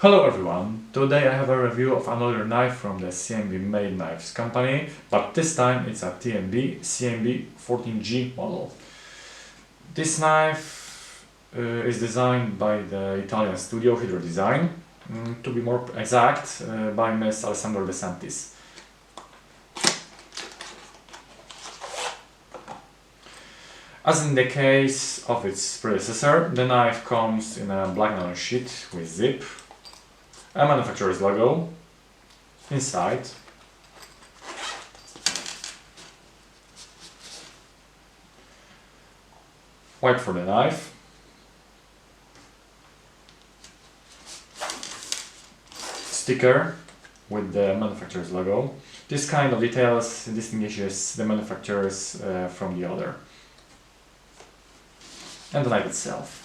Hello everyone, today I have a review of another knife from the CMB Made Knives company, but this time it's a TNB CMB 14G model. This knife is designed by the Italian studio Hydro Design, to be more exact, by Ms. Alessandro De Santis. As in the case of its predecessor, the knife comes in a black nylon sheet with zip, a manufacturer's logo inside, white for the knife, sticker with the manufacturer's logo. This kind of details distinguishes the manufacturers from the other. And the knife itself.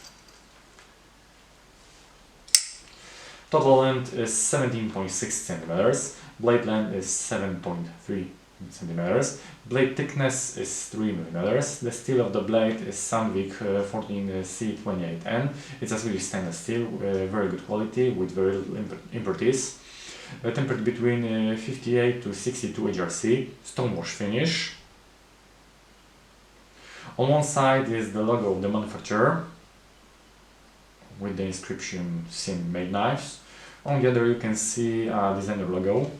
Total length is 17.6 cm, blade length is 7.3 cm, blade thickness is 3 mm, the steel of the blade is Sandvik 14C28N, it's a Swedish stainless steel, very good quality with very little impurities, tempered between 58 to 62 HRC, stonewash finish. On one side is the logo of the manufacturer with the inscription CMB Made Knives. On the other you can see a designer logo,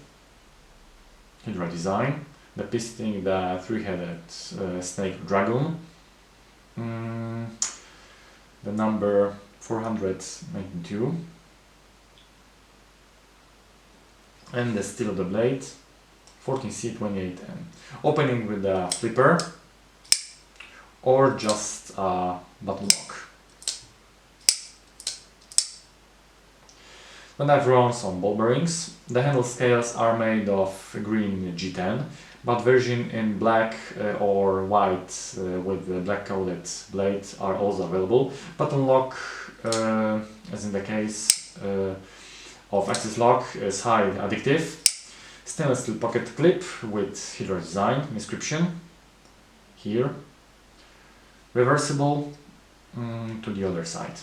Hydro Design, depicting the three-headed snake dragon, the number 492, and the steel of the blade 14C28N. Opening with a flipper or just a button lock. The knife runs on ball bearings. The handle scales are made of green G10, but version in black or white with the black coated blade are also available. Button lock, as in the case of axis lock, is high addictive. Stainless steel pocket clip with Hydro Design inscription here. Reversible to the other side.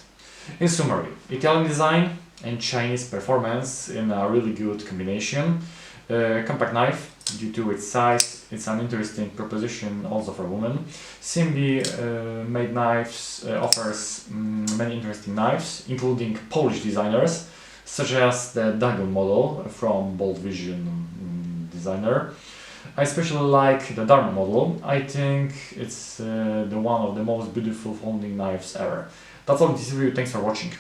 In summary, Italian design and Chinese performance in a really good combination. Compact knife, due to its size, it's an interesting proposition also for women. CMB Made Knives offers many interesting knives, including Polish designers, such as the Dagon model from Bold Vision designer. I especially like the Dharma model. I think it's the one of the most beautiful folding knives ever. That's all in this review, thanks for watching.